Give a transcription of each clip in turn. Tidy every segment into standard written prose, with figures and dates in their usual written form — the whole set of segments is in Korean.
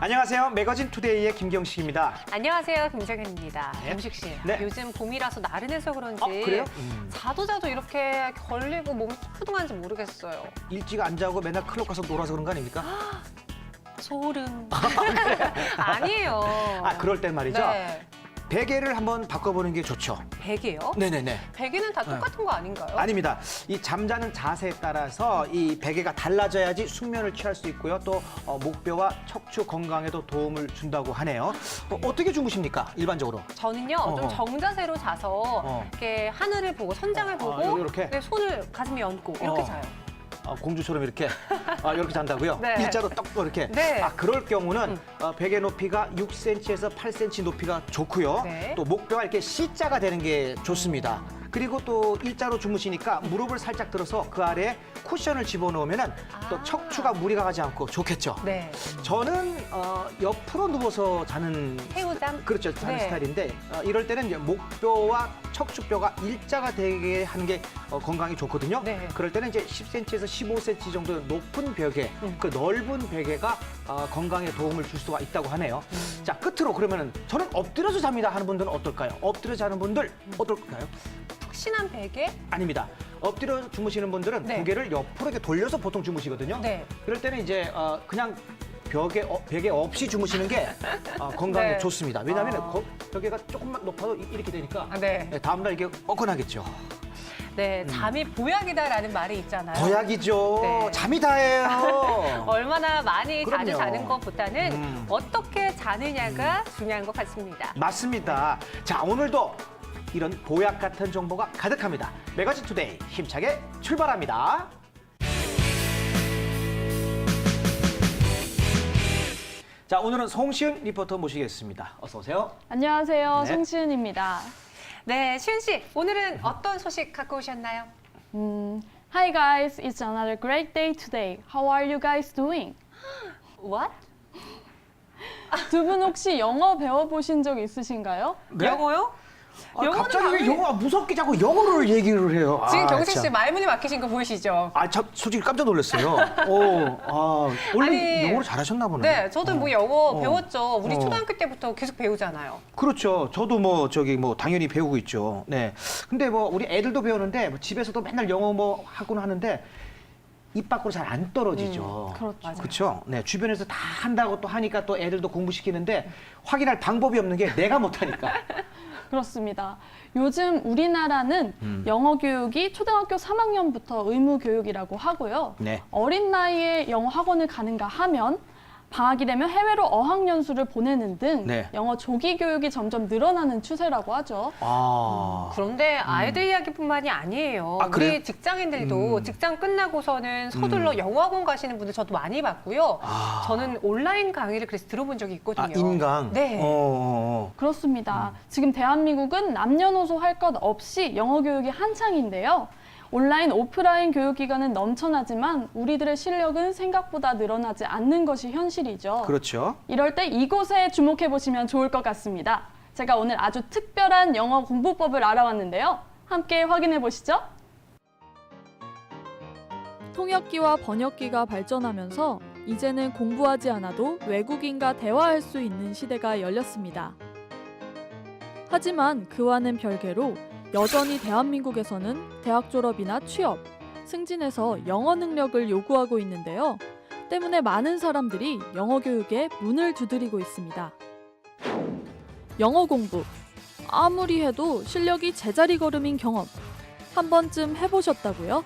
안녕하세요. 매거진 투데이의 김경식입니다. 안녕하세요. 김정현입니다. 네. 김식 씨, 네. 요즘 봄이라서 나른해서 그런지 그래요? 자도 이렇게 걸리고 몸이 푸둥한지 모르겠어요. 일찍 안 자고 맨날 클럽 가서 놀아서 그런 거 아닙니까? 소름. 아니에요. 그럴 땐 말이죠. 네. 베개를 한번 바꿔보는 게 좋죠. 베개요? 네네네. 베개는 다 똑같은 거 아닌가요? 아닙니다. 이 잠자는 자세에 따라서 이 베개가 달라져야지 숙면을 취할 수 있고요. 또 목뼈와 척추 건강에도 도움을 준다고 하네요. 어떻게 주무십니까? 일반적으로? 저는요, 좀 정자세로 자서 이렇게 하늘을 보고 선장을 보고 이렇게? 네, 손을 가슴에 얹고 이렇게 자요. 공주처럼 이렇게 이렇게 잔다고요? 네. 일자로 떡 이렇게. 네. 그럴 경우는 베개 높이가 6cm에서 8cm 높이가 좋고요. 네. 또 목뼈가 이렇게 C자가 되는 게 좋습니다. 그리고 또 일자로 주무시니까 무릎을 살짝 들어서 그 아래에 쿠션을 집어넣으면은 또 척추가 무리가 가지 않고 좋겠죠. 네. 저는 옆으로 누워서 자는 새우잠? 그렇죠. 자는 네. 스타일인데 이럴 때는 이제 목뼈와 척추뼈가 일자가 되게 하는 게 건강에 좋거든요. 네. 그럴 때는 이제 10cm에서 15cm 정도 높은 벽에 그 넓은 베개가 건강에 도움을 줄 수가 있다고 하네요. 자, 끝으로 그러면은 저는 엎드려서 잡니다 하는 분들은 어떨까요? 엎드려 자는 분들 어떨까요? 푹신한 베개? 아닙니다. 엎드려 주무시는 분들은 네. 고개를 옆으로 이렇게 돌려서 보통 주무시거든요. 네. 그럴 때는 이제 그냥 베개 없이 주무시는 게 건강에 네. 좋습니다. 왜냐하면 베개가 조금만 높아도 이렇게 되니까 네. 다음날 이게 뻐근하겠죠. 네, 잠이 보약이다라는 말이 있잖아요. 보약이죠. 네. 잠이 다예요. 얼마나 많이 그럼요. 자주 자는 것보다는 어떻게 자느냐가 중요한 것 같습니다. 맞습니다. 자, 오늘도 이런 보약 같은 정보가 가득합니다. 매거진 투데이 힘차게 출발합니다. 자, 오늘은 송시은 리포터 모시겠습니다. 어서 오세요. 안녕하세요. 네. 송시은입니다. 네, 시은 씨, 오늘은 어떤 소식 갖고 오셨나요? Hi guys, it's another great day today. How are you guys doing? What? 두 분 혹시 영어 배워보신 적 있으신가요? 네? 영어요? 영어는 갑자기 왜 당연히- 영어가 무섭게 자꾸 영어를 얘기를 해요. 지금 경식 참. 씨 말문이 막히신 거 보이시죠? 참 솔직히 깜짝 놀랐어요. 원래 아니, 영어를 잘하셨나 보네. 네, 저도 뭐 영어 배웠죠. 우리 어. 초등학교 때부터 계속 배우잖아요. 그렇죠. 저도 당연히 배우고 있죠. 네. 근데 우리 애들도 배우는데 집에서도 맨날 영어 하고는 하는데 입 밖으로 잘 안 떨어지죠. 그렇죠. 맞아요. 그렇죠. 네. 주변에서 다 한다고 또 하니까 또 애들도 공부시키는데 확인할 방법이 없는 게 내가 못하니까. 그렇습니다. 요즘 우리나라는 영어 교육이 초등학교 3학년부터 의무 교육이라고 하고요. 네. 어린 나이에 영어 학원을 가는가 하면 방학이 되면 해외로 어학연수를 보내는 등 네. 영어 조기 교육이 점점 늘어나는 추세라고 하죠. 그런데 아이들 이야기뿐만이 아니에요. 그래요? 우리 직장인들도 직장 끝나고서는 서둘러 영어학원 가시는 분들 저도 많이 봤고요. 저는 온라인 강의를 그래서 들어본 적이 있거든요. 인강. 네. 그렇습니다. 지금 대한민국은 남녀노소 할 것 없이 영어 교육이 한창인데요. 온라인, 오프라인 교육기관은 넘쳐나지만 우리들의 실력은 생각보다 늘어나지 않는 것이 현실이죠. 그렇죠. 이럴 때 이곳에 주목해 보시면 좋을 것 같습니다. 제가 오늘 아주 특별한 영어 공부법을 알아왔는데요. 함께 확인해 보시죠. 통역기와 번역기가 발전하면서 이제는 공부하지 않아도 외국인과 대화할 수 있는 시대가 열렸습니다. 하지만 그와는 별개로 여전히 대한민국에서는 대학 졸업이나 취업, 승진에서 영어 능력을 요구하고 있는데요. 때문에 많은 사람들이 영어 교육에 문을 두드리고 있습니다. 영어 공부. 아무리 해도 실력이 제자리 걸음인 경험. 한 번쯤 해보셨다고요?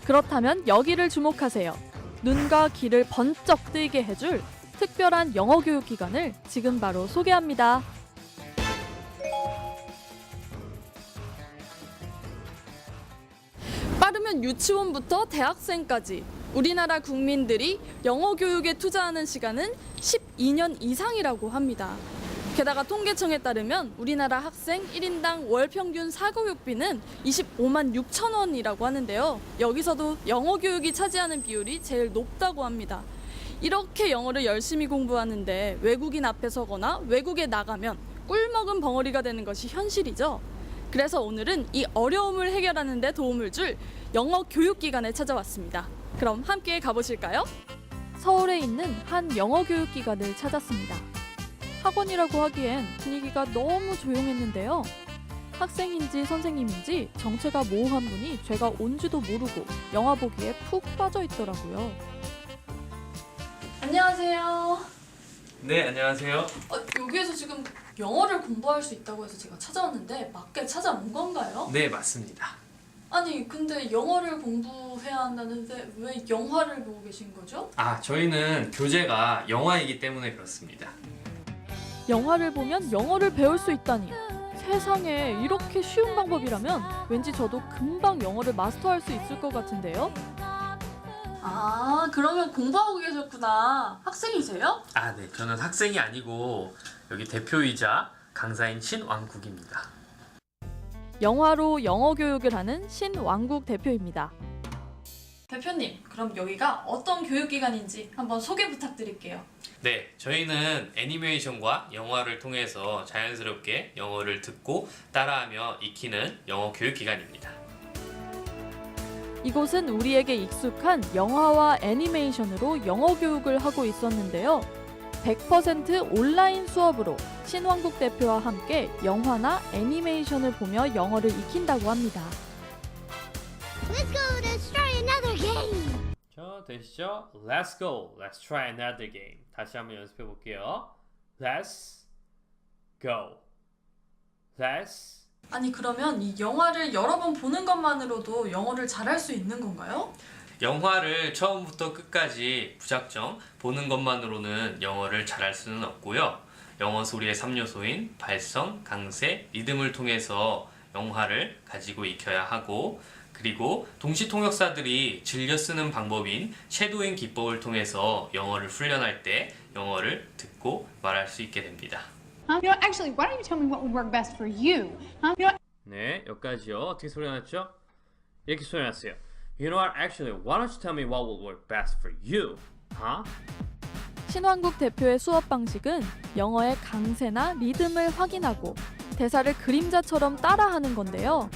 그렇다면 여기를 주목하세요. 눈과 귀를 번쩍 뜨이게 해줄 특별한 영어 교육 기관을 지금 바로 소개합니다. 빠르면 유치원부터 대학생까지 우리나라 국민들이 영어 교육에 투자하는 시간은 12년 이상이라고 합니다. 게다가 통계청에 따르면 우리나라 학생 1인당 월 평균 사교육비는 25만 6천 원이라고 하는데요. 여기서도 영어 교육이 차지하는 비율이 제일 높다고 합니다. 이렇게 영어를 열심히 공부하는데 외국인 앞에 서거나 외국에 나가면 꿀먹은 벙어리가 되는 것이 현실이죠. 그래서 오늘은 이 어려움을 해결하는 데 도움을 줄 영어 교육기관에 찾아왔습니다. 그럼 함께 가보실까요? 서울에 있는 한 영어 교육 기관을 찾았습니다. 학원이라고 하기엔 분위기가 너무 조용했는데요. 학생인지 선생님인지 정체가 모호한 분이 제가 온지도 모르고 영화 보기에 푹 빠져 있더라고요. 안녕하세요. 네, 안녕하세요. 여기에서 지금 영어를 공부할 수 있다고 해서 제가 찾아왔는데 맞게 찾아온 건가요? 네, 맞습니다. 아니 근데 영어를 공부해야 한다는데 왜 영화를 보고 계신 거죠? 저희는 교재가 영화이기 때문에 그렇습니다. 영화를 보면 영어를 배울 수 있다니. 세상에 이렇게 쉬운 방법이라면 왠지 저도 금방 영어를 마스터할 수 있을 것 같은데요? 아, 그러면 공부하고 계셨구나. 학생이세요? 네, 저는 학생이 아니고 여기 대표이자 강사인 신왕국입니다. 영화로 영어 교육을 하는 신왕국 대표입니다. 대표님, 그럼 여기가 어떤 교육기관인지 한번 소개 부탁드릴게요. 네, 저희는 애니메이션과 영화를 통해서 자연스럽게 영어를 듣고 따라하며 익히는 영어 교육기관입니다. 이곳은 우리에게 익숙한 영화와 애니메이션으로 영어 교육을 하고 있었는데요. 100% 온라인 수업으로 신왕국 대표와 함께 영화나 애니메이션을 보며 영어를 익힌다고 합니다. Let's go, let's try another game. 저 되시죠? Let's go. Let's try another game. 다시 한번 연습해 볼게요. Let's go. Let's. 아니 그러면 이 영화를 여러 번 보는 것만으로도 영어를 잘할 수 있는 건가요? 영화를 처음부터 끝까지 무작정 보는 것만으로는 영어를 잘할 수는 없고요. 영어 소리의 3요소인 발성, 강세, 리듬을 통해서 영화를 가지고 익혀야 하고, 그리고 동시통역사들이 즐겨 쓰는 방법인 쉐도잉 기법을 통해서 영어를 훈련할 때 영어를 듣고 말할 수 있게 됩니다. You know, actually, why don't you tell me what would work best for you? You know, 네, 여기까지요. 어떻게 소리 났죠? 이렇게 소리 났어요. You know what? Actually, why don't you tell me what would work best for you? 신왕국 대표의 수업 방식은 영어의 강세나 리듬을 확인하고 대사를 그림자처럼 따라하는 건데요.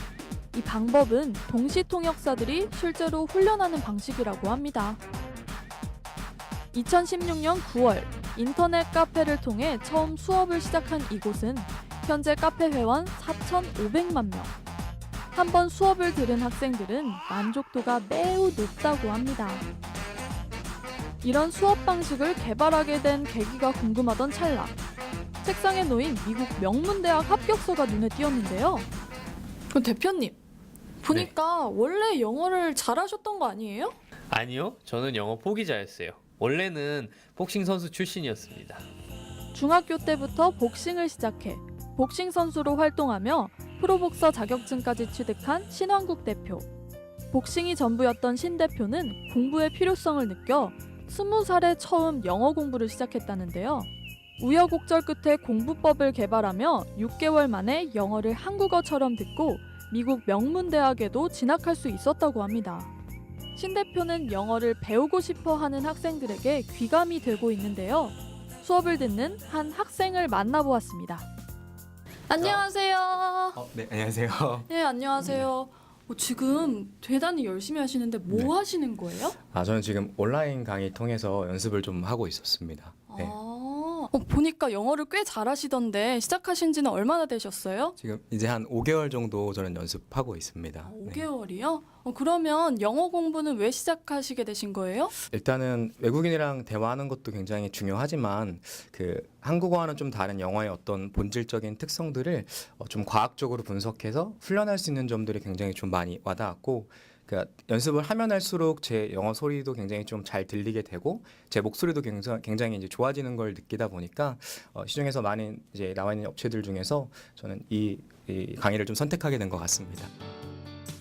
이 방법은 동시통역사들이 실제로 훈련하는 방식이라고 합니다. 2016년 9월 인터넷 카페를 통해 처음 수업을 시작한 이곳은 현재 카페 회원 4,500만 명. 한 번 수업을 들은 학생들은 만족도가 매우 높다고 합니다. 이런 수업 방식을 개발하게 된 계기가 궁금하던 찰나 책상에 놓인 미국 명문대학 합격서가 눈에 띄었는데요. 대표님, 보니까 원래 영어를 잘하셨던 거 아니에요? 아니요, 저는 영어 포기자였어요. 원래는 복싱 선수 출신이었습니다. 중학교 때부터 복싱을 시작해 복싱 선수로 활동하며 프로복서 자격증까지 취득한 신왕국 대표. 복싱이 전부였던 신 대표는 공부의 필요성을 느껴 20살에 처음 영어 공부를 시작했다는데요. 우여곡절 끝에 공부법을 개발하며 6개월 만에 영어를 한국어처럼 듣고 미국 명문대학에도 진학할 수 있었다고 합니다. 신 대표는 영어를 배우고 싶어 하는 학생들에게 귀감이 되고 있는데요. 수업을 듣는 한 학생을 만나보았습니다. 안녕하세요. 네, 안녕하세요. 네, 안녕하세요. 지금 대단히 열심히 하시는데 뭐 네. 하시는 거예요? 저는 지금 온라인 강의 통해서 연습을 좀 하고 있었습니다. 네. 보니까 영어를 꽤 잘하시던데 시작하신 지는 얼마나 되셨어요? 지금 이제 한 5개월 정도 저는 연습하고 있습니다. 네. 5개월이요? 그러면 영어 공부는 왜 시작하시게 되신 거예요? 일단은 외국인이랑 대화하는 것도 굉장히 중요하지만 한국어와는 좀 다른 영어의 어떤 본질적인 특성들을 좀 과학적으로 분석해서 훈련할 수 있는 점들이 굉장히 좀 많이 와닿았고, 연습을 하면 할수록 제 영어 소리도 굉장히 좀 잘 들리게 되고 제 목소리도 굉장히 이제 좋아지는 걸 느끼다 보니까 시중에서 많은 이제 나와 있는 업체들 중에서 저는 이 강의를 좀 선택하게 된 것 같습니다.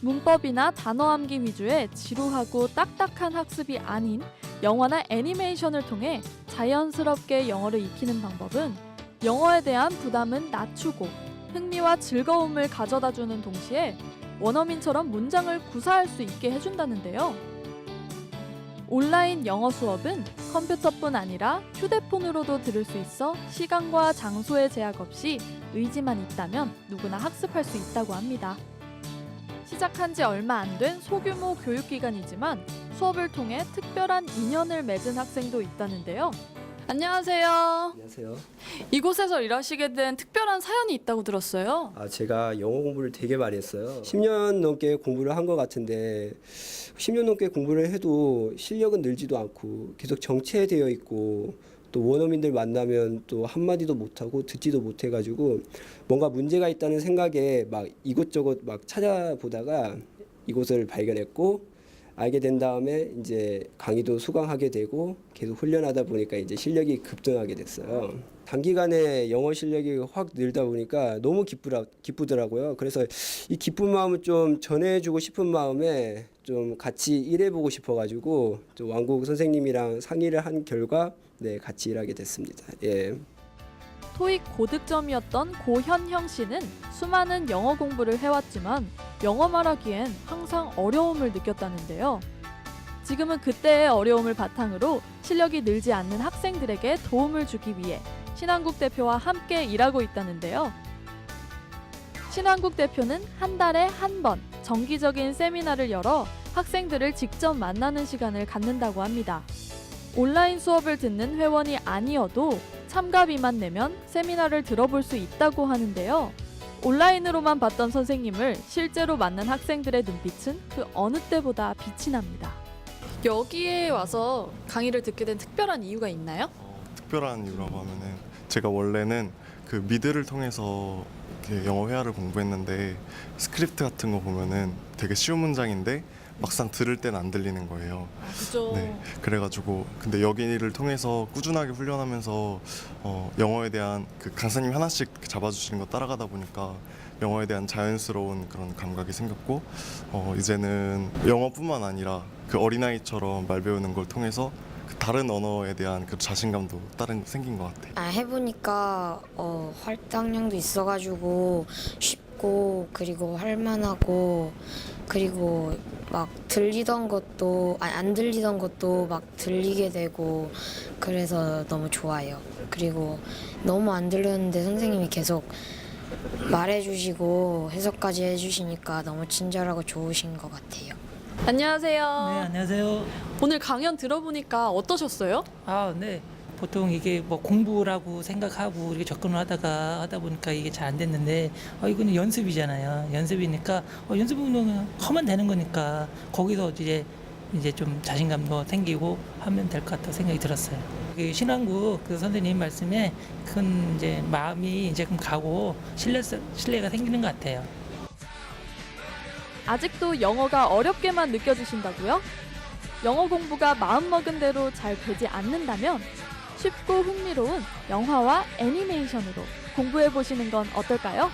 문법이나 단어 암기 위주의 지루하고 딱딱한 학습이 아닌 영화나 애니메이션을 통해 자연스럽게 영어를 익히는 방법은 영어에 대한 부담은 낮추고 흥미와 즐거움을 가져다주는 동시에 원어민처럼 문장을 구사할 수 있게 해준다는데요. 온라인 영어 수업은 컴퓨터뿐 아니라 휴대폰으로도 들을 수 있어 시간과 장소의 제약 없이 의지만 있다면 누구나 학습할 수 있다고 합니다. 시작한 지 얼마 안 된 소규모 교육기관이지만 수업을 통해 특별한 인연을 맺은 학생도 있다는데요. 안녕하세요. 안녕하세요. 이곳에서 일하시게 된 특별한 사연이 있다고 들었어요. 제가 영어 공부를 되게 많이 했어요. 10년 넘게 공부를 한 것 같은데 10년 넘게 공부를 해도 실력은 늘지도 않고 계속 정체되어 있고 또 원어민들 만나면 또 한마디도 못하고 듣지도 못해가지고 뭔가 문제가 있다는 생각에 막 이곳저곳 막 찾아보다가 이곳을 발견했고 알게 된 다음에 이제 강의도 수강하게 되고 계속 훈련하다 보니까 이제 실력이 급등하게 됐어요. 단기간에 영어 실력이 확 늘다 보니까 너무 기쁘더라고요. 그래서 이 기쁜 마음을 좀 전해주고 싶은 마음에 좀 같이 일해보고 싶어가지고 좀 왕국 선생님이랑 상의를 한 결과 네, 같이 일하게 됐습니다. 예. 토익 고득점이었던 고현형 씨는 수많은 영어 공부를 해왔지만 영어 말하기엔 항상 어려움을 느꼈다는데요. 지금은 그때의 어려움을 바탕으로 실력이 늘지 않는 학생들에게 도움을 주기 위해 신한국 대표와 함께 일하고 있다는데요. 신한국 대표는 한 달에 한 번 정기적인 세미나를 열어 학생들을 직접 만나는 시간을 갖는다고 합니다. 온라인 수업을 듣는 회원이 아니어도 참가비만 내면 세미나를 들어볼 수 있다고 하는데요. 온라인으로만 봤던 선생님을 실제로 만난 학생들의 눈빛은 그 어느 때보다 빛이 납니다. 여기에 와서 강의를 듣게 된 특별한 이유가 있나요? 특별한 이유라고 하면은 제가 원래는 그 미드를 통해서 이렇게 영어 회화를 공부했는데 스크립트 같은 거 보면은 되게 쉬운 문장인데 막상 들을 땐 안 들리는 거예요. 그죠. 네, 그래가지고 근데 여기를 통해서 꾸준하게 훈련하면서 영어에 대한 그 강사님 하나씩 잡아주시는 거 따라가다 보니까 영어에 대한 자연스러운 그런 감각이 생겼고 이제는 영어뿐만 아니라 그 어린아이처럼 말 배우는 걸 통해서 그 다른 언어에 대한 그 자신감도 생긴 것 같아요. 해보니까 활당량도 있어가지고 쉽고 그리고 할만하고 그리고 막 들리던 것도 안 들리던 것도 막 들리게 되고 그래서 너무 좋아요. 그리고 너무 안 들렸는데 선생님이 계속 말해주시고 해석까지 해주시니까 너무 친절하고 좋으신 것 같아요. 안녕하세요. 네, 안녕하세요. 오늘 강연 들어보니까 어떠셨어요? 네. 보통 이게 뭐 공부라고 생각하고 이렇게 접근을 하다 보니까 이게 잘 안 됐는데 이거는 연습이잖아요. 연습이니까 연습은 그냥 하면 되는 거니까 거기서 이제 좀 자신감도 생기고 하면 될 것 같다고 생각이 들었어요. 그 신한국 그 선생님 말씀에 큰 이제 마음이 이제 좀 가고 신뢰가 생기는 것 같아요. 아직도 영어가 어렵게만 느껴지신다고요? 영어 공부가 마음먹은 대로 잘 되지 않는다면 쉽고 흥미로운 영화와 애니메이션으로 공부해보시는 건 어떨까요?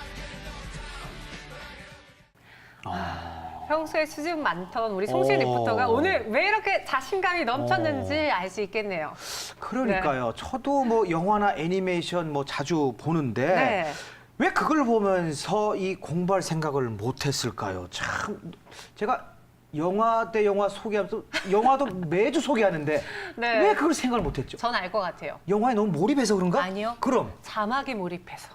평소에 수줍음 많던 우리 송신 리포터가 오늘 왜 이렇게 자신감이 넘쳤는지 알 수 있겠네요. 그러니까요. 저도 뭐 영화나 애니메이션 뭐 자주 보는데 네. 왜 그걸 보면서 이 공부할 생각을 못했을까요? 참 제가 영화 대 영화 소개하면서 영화도 매주 소개하는데 네. 왜 그걸 생각을 못했죠? 전 알 것 같아요. 영화에 너무 몰입해서 그런가? 아니요. 그럼 자막에 몰입해서.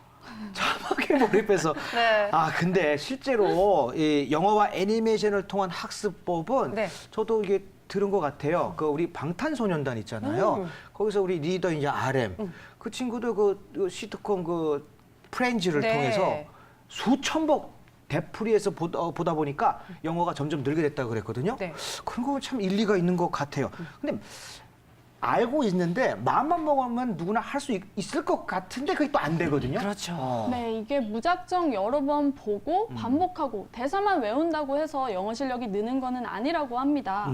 자막에 몰입해서. 네. 근데 실제로 이 영화와 애니메이션을 통한 학습법은 네. 저도 이게 들은 것 같아요. 그 우리 방탄소년단 있잖아요. 거기서 우리 리더 이제 RM 그 친구도 그 시트콤 그 프렌즈를 네. 통해서 수천 번 되풀이해서 보다 보니까 영어가 점점 늘게 됐다고 그랬거든요. 네. 그런 거 참 일리가 있는 것 같아요. 근데 알고 있는데 마음만 먹으면 누구나 할 수 있을 것 같은데 그게 또 안 되거든요. 그렇죠. 네, 이게 무작정 여러 번 보고 반복하고 대사만 외운다고 해서 영어 실력이 느는 거는 아니라고 합니다.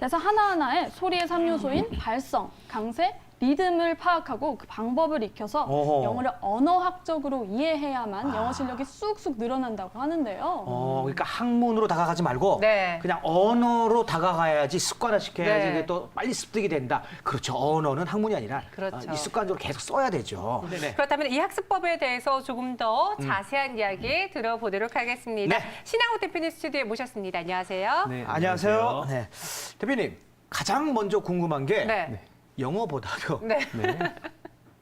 대사 하나하나에 소리의 3요소인 발성, 강세, 리듬을 파악하고 그 방법을 익혀서 영어를 언어학적으로 이해해야만 영어 실력이 쑥쑥 늘어난다고 하는데요. 그러니까 학문으로 다가가지 말고 네. 그냥 언어로 다가가야지 습관화 시켜야지 네. 이게 또 빨리 습득이 된다. 그렇죠. 언어는 학문이 아니라 그렇죠. 이 습관적으로 계속 써야 되죠. 네네. 그렇다면 이 학습법에 대해서 조금 더 자세한 이야기 들어보도록 하겠습니다. 네. 신한국 대표님 스튜디오에 모셨습니다. 안녕하세요. 네, 안녕하세요. 네. 대표님, 가장 먼저 궁금한 게 네. 영어보다도 네.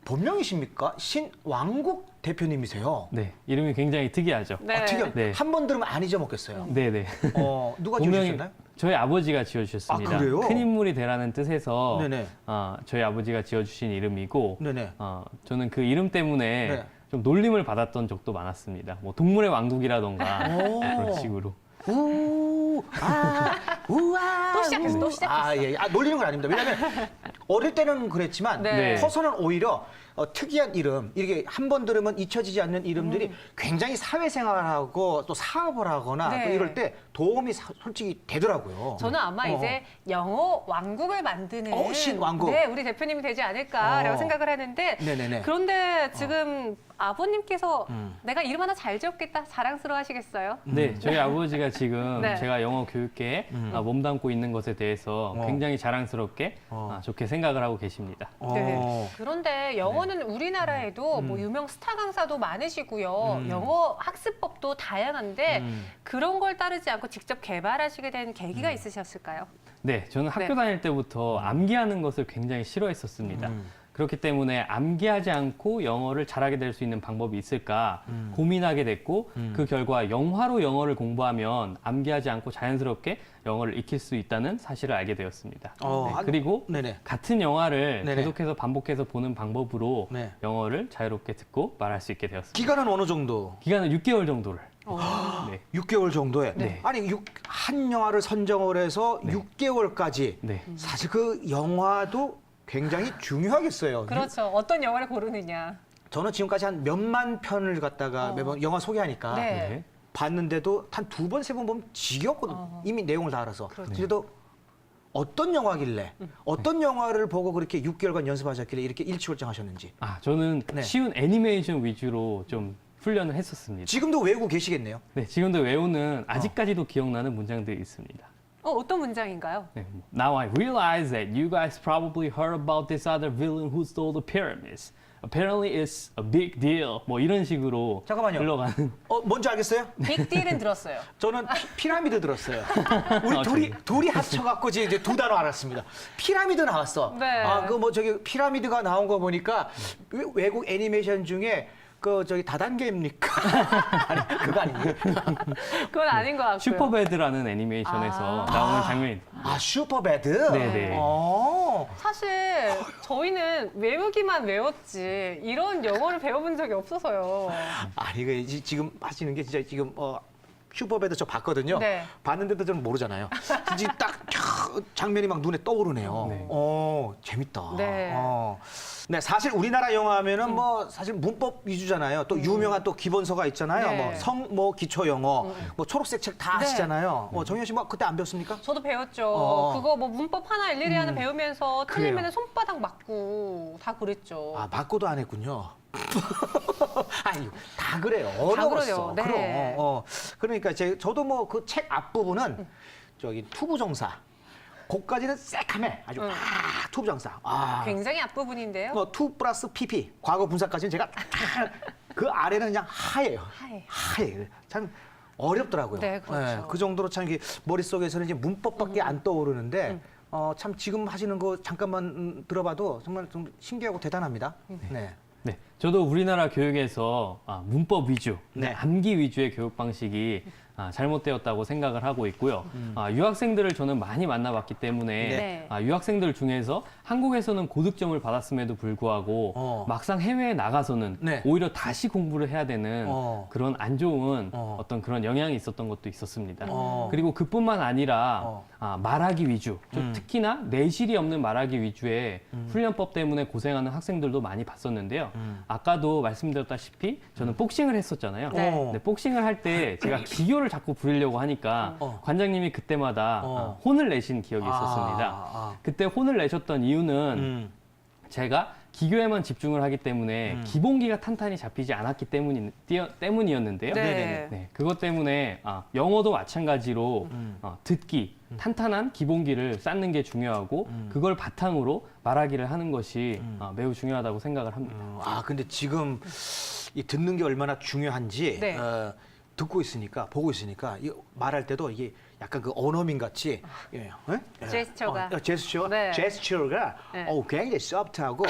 본명이십니까? 신왕국 대표님이세요. 네, 이름이 굉장히 특이하죠. 네. 특이한. 네. 한 번 들으면 안 잊어먹겠어요. 네네. 누가 본명이 지으셨나요? 저희 아버지가 지어주셨습니다. 아, 그래요? 큰 인물이 되라는 뜻에서 네네. 저희 아버지가 지어주신 이름이고 네네. 저는 그 이름 때문에 네. 좀 놀림을 받았던 적도 많았습니다. 뭐 동물의 왕국이라던가 오. 그런 식으로. 우와. 또 시작했어, 또 시작했어. 아, 예. 아, 놀리는 건 아닙니다. 왜냐하면 어릴 때는 그랬지만 네. 커서는 오히려 특이한 이름, 이렇게 한 번 들으면 잊혀지지 않는 이름들이 굉장히 사회생활하고 또 사업을 하거나 네. 또 이럴 때 도움이 솔직히 되더라고요. 저는 아마 이제 영어 왕국을 만드는 신왕국. 네, 우리 대표님이 되지 않을까라고 생각을 하는데 네네네. 그런데 지금 아버님께서 내가 이름 하나 잘 지었겠다 자랑스러워 하시겠어요? 네, 저희 아버지가 지금 네. 제가 영어 교육계에 몸담고 있는 것에 대해서 굉장히 자랑스럽게 좋게 생각을 하고 계십니다. 네. 그런데 영어는 우리나라에도 뭐 유명 스타 강사도 많으시고요. 영어 학습법도 다양한데 그런 걸 따르지 않고 직접 개발하시게 된 계기가 있으셨을까요? 네, 저는 학교 네. 다닐 때부터 암기하는 것을 굉장히 싫어했었습니다. 그렇기 때문에 암기하지 않고 영어를 잘하게 될 수 있는 방법이 있을까 고민하게 됐고 그 결과 영화로 영어를 공부하면 암기하지 않고 자연스럽게 영어를 익힐 수 있다는 사실을 알게 되었습니다. 그리고 네네. 같은 영화를 네네. 계속해서 반복해서 보는 방법으로 네. 영어를 자유롭게 듣고 말할 수 있게 되었습니다. 기간은 어느 정도? 기간은 6개월 정도를. 네. 6개월 정도에? 네. 아니, 한 영화를 선정을 해서 6개월까지 네. 사실 그 영화도 굉장히 중요하겠어요. 그렇죠. 어떤 영화를 고르느냐. 저는 지금까지 한 몇만 편을 갖다가 매번 영화 소개하니까 네. 네. 봤는데도 한 2번, 3번 보면 지겹거든. 이미 내용을 다 알아서. 그렇죠. 그래도 어떤 영화길래, 어떤 영화를 보고 그렇게 6개월간 연습하셨길래 이렇게 일취월장하셨는지. 저는 네. 쉬운 애니메이션 위주로 좀 훈련을 했었습니다. 지금도 외우고 계시겠네요. 네, 지금도 외우는 아직까지도 기억나는 문장들이 있습니다. 어떤 문장인가요? 네, Now I realize that you guys probably heard about this other villain who stole the pyramids. Apparently it's a big deal. 뭐 이런 식으로 잠깐만요. 흘러가는. 뭔지 알겠어요? 빅딜은 들었어요. 저는 피라미드 들었어요. 우리 둘이 합쳐갖고 이제 두 단어 알았습니다. 피라미드 나왔어. 네. 그 뭐 저기 피라미드가 나온 거 보니까 외국 애니메이션 중에 그 저기 다단계입니까? 아니 그거 아니에요. 그건 아닌 것 같고요. 슈퍼배드라는 애니메이션에서 나오는 장면이. 아 슈퍼배드? 네네. 사실 저희는 외우기만 외웠지 이런 영어를 배워본 적이 없어서요. 아니 그 지금 하시는 게 진짜 지금 슈퍼배드 저 봤거든요. 네. 봤는데도 저는 모르잖아요. 이제 딱 장면이 막 눈에 떠오르네요. 네. 재밌다. 네. 네, 사실 우리나라 영화 하면은 뭐 사실 문법 위주잖아요. 또 유명한 또 기본서가 있잖아요. 네. 뭐 뭐 기초 영어, 뭐 초록색 책 다 네. 아시잖아요. 정현 씨 뭐 그때 안 배웠습니까? 저도 배웠죠. 그거 뭐 문법 하나 일일이 하나 배우면서 그래요. 틀리면 손바닥 맞고 다 그랬죠. 맞고도 안 했군요. 아니, 다 그래요. 어려웠어. 그래요. 네. 그럼. 그러니까 저도 뭐 그 책 앞부분은 저기 투부정사. 거기까지는 새카매 아주 투부정사. 굉장히 앞부분인데요. 투 플러스 PP 과거 분사까지는 제가 그 아래는 그냥 하예요. 하얘. 참 어렵더라고요. 네, 그렇죠. 그 정도로 참 이게 머릿속에서는 이제 문법밖에 안 떠오르는데 참 지금 하시는 거 잠깐만 들어봐도 정말 좀 신기하고 대단합니다. 네. 네, 저도 우리나라 교육에서 문법 위주, 네. 암기 위주의 교육 방식이 잘못되었다고 생각을 하고 있고요. 유학생들을 저는 많이 만나봤기 때문에 네. 유학생들 중에서 한국에서는 고득점을 받았음에도 불구하고 막상 해외에 나가서는 네. 오히려 다시 공부를 해야 되는 그런 안 좋은 어떤 그런 영향이 있었던 것도 있었습니다. 그리고 그뿐만 아니라 말하기 위주, 좀 특히나 내실이 없는 말하기 위주의 훈련법 때문에 고생하는 학생들도 많이 봤었는데요. 아까도 말씀드렸다시피 저는 복싱을 했었잖아요. 네. 근데 복싱을 할 때 제가 기교를 자꾸 부리려고 하니까 관장님이 그때마다 혼을 내신 기억이 있었습니다. 그때 혼을 내셨던 이유는 제가 기교에만 집중을 하기 때문에 기본기가 탄탄히 잡히지 않았기 때문이었는데요. 네. 네, 그것 때문에 영어도 마찬가지로 듣기, 탄탄한 기본기를 쌓는 게 중요하고 그걸 바탕으로 말하기를 하는 것이 매우 중요하다고 생각을 합니다. 근데 지금 이 듣는 게 얼마나 중요한지 네. 듣고 있으니까 보고 있으니까 말할 때도 이게 약간 그 언어민 같이 제스처가. 제스처 네. 제스처가 네. 굉장히 소프트하고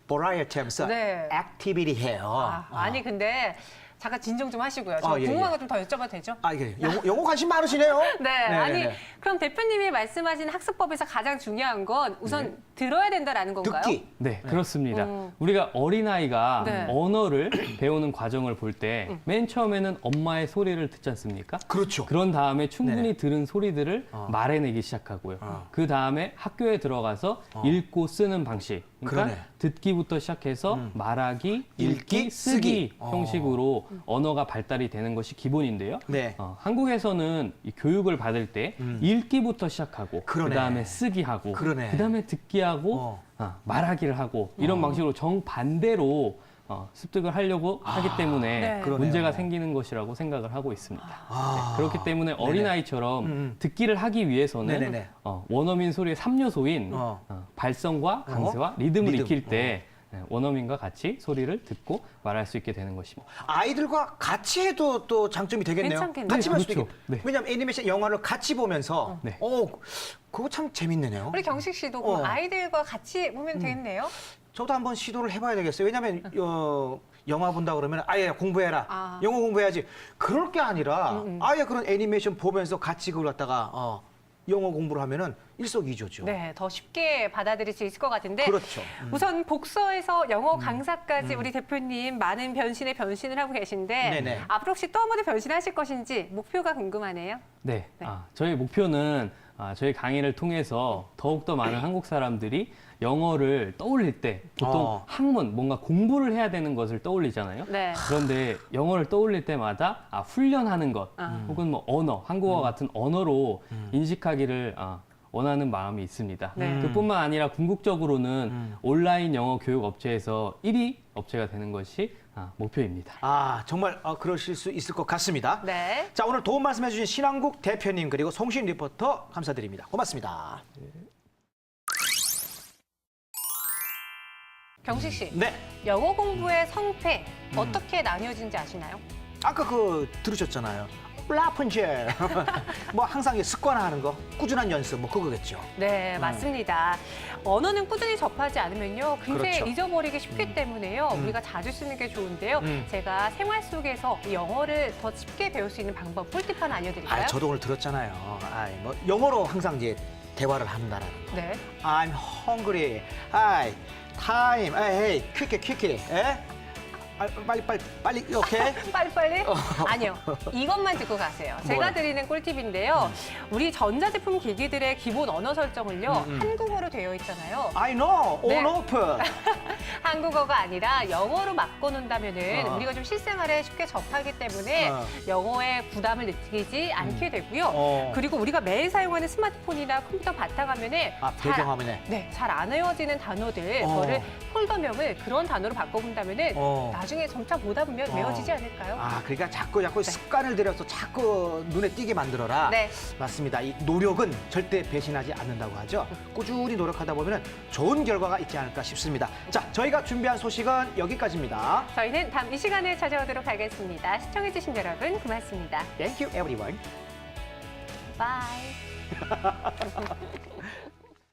버라이어티하면서 네. 액티비티해요. 아니 근데 잠깐 진정 좀 하시고요. 저 예, 궁금한 거 좀 더 여쭤봐도 되죠? 아, 이게 영어 관심 많으시네요. 네, 아니 그럼 대표님이 말씀하신 학습법에서 가장 중요한 건 우선 들어야 된다라는 건가요? 듣기. 네, 그렇습니다. 우리가 어린아이가 네. 언어를 배우는 과정을 볼 때 맨 처음에는 엄마의 소리를 듣지 않습니까? 그렇죠. 그런 다음에 충분히 네네. 들은 소리들을 말해내기 시작하고요. 그 다음에 학교에 들어가서 읽고 쓰는 방식. 그러니까 그러네. 듣기부터 시작해서 말하기, 읽기, 쓰기 형식으로 언어가 발달이 되는 것이 기본인데요. 네. 한국에서는 이 교육을 받을 때 읽기부터 시작하고 그러네. 그다음에 쓰기하고 그러네. 그다음에 듣기하고 말하기를 하고 이런 방식으로 정반대로 습득을 하려고 하기 때문에 네. 그러네요. 문제가 생기는 것이라고 생각을 하고 있습니다. 네, 그렇기 때문에 네네. 어린아이처럼 듣기를 하기 위해서는 네네네. 원어민 소리의 3요소인 어. 발성과 강세와 리듬을 리듬. 익힐 때 원어민과 같이 소리를 듣고 말할 수 있게 되는 것입니다. 아이들과 같이 해도 또 장점이 되겠네요. 괜찮겠네요. 같이 볼 수도 그렇죠. 있겠 네. 왜냐하면 애니메이션 영화를 같이 보면서 네. 그거 참 재밌네요. 우리 경식 씨도 그럼 아이들과 같이 보면 되겠네요. 저도 한번 시도를 해봐야 되겠어요. 왜냐하면 영화 본다 그러면 아예 공부해라. 영어 공부해야지. 그럴 게 아니라 아예 그런 애니메이션 보면서 같이 그걸 갖다가 영어 공부를 하면은 일석이조죠. 네, 더 쉽게 받아들일 수 있을 것 같은데 그렇죠. 우선 복서에서 영어 강사까지 우리 대표님 많은 변신을 하고 계신데 네네. 앞으로 혹시 또 한 번 더 변신하실 것인지 목표가 궁금하네요. 네, 저희 목표는 저희 강의를 통해서 더욱더 많은 한국 사람들이 영어를 떠올릴 때 보통 학문, 뭔가 공부를 해야 되는 것을 떠올리잖아요. 네. 그런데 영어를 떠올릴 때마다 훈련하는 것, 혹은 뭐 언어, 한국어 같은 언어로 인식하기를 원하는 마음이 있습니다. 네. 그뿐만 아니라 궁극적으로는 온라인 영어 교육 업체에서 1위 업체가 되는 것이 목표입니다. 정말 그러실 수 있을 것 같습니다. 네. 자, 오늘 도움 말씀해 주신 신한국 대표님 그리고 송신 리포터 감사드립니다. 고맙습니다. 경식 씨, 네. 영어 공부의 성패 어떻게 나뉘어진지 아시나요? 아까 들으셨잖아요. 라푼젤. 뭐 항상 습관화하는 거, 꾸준한 연습, 뭐 그거겠죠. 네, 맞습니다. 언어는 꾸준히 접하지 않으면요, 굉장히 그렇죠. 잊어버리기 쉽기 때문에요. 우리가 자주 쓰는 게 좋은데요. 제가 생활 속에서 영어를 더 쉽게 배울 수 있는 방법 꿀팁 하나 알려드릴까요? 저도 오늘 들었잖아요. 뭐 영어로 항상 이제 대화를 한다라는 거. 네. I'm hungry. Hi. Time. Hey, quickly. 에? 빨리 이렇게. 빨리빨리? 아니요. 이것만 듣고 가세요. 제가 뭐요? 드리는 꿀팁인데요. 우리 전자제품 기기들의 기본 언어 설정을요. 한국어로 되어 있잖아요. I know. 네. On open. 한국어가 아니라 영어로 바꿔놓는다면은 우리가 좀 실생활에 쉽게 접하기 때문에 영어에 부담을 느끼지 않게 되고요. 그리고 우리가 매일 사용하는 스마트폰이나 컴퓨터 바탕화면에 배경화면에. 네, 잘 안 외워지는 단어들, 그거를 폴더명을 그런 단어로 바꿔본다면은 나중에 점차 보다 보면 외워지지 않을까요? 그러니까 자꾸 습관을 들여서 자꾸 눈에 띄게 만들어라. 네. 맞습니다. 이 노력은 절대 배신하지 않는다고 하죠. 꾸준히 노력하다 보면 좋은 결과가 있지 않을까 싶습니다. 자, 저희가 준비한 소식은 여기까지입니다. 저희는 다음 이 시간에 찾아오도록 하겠습니다. 시청해주신 여러분 고맙습니다. Thank you, everyone. Bye.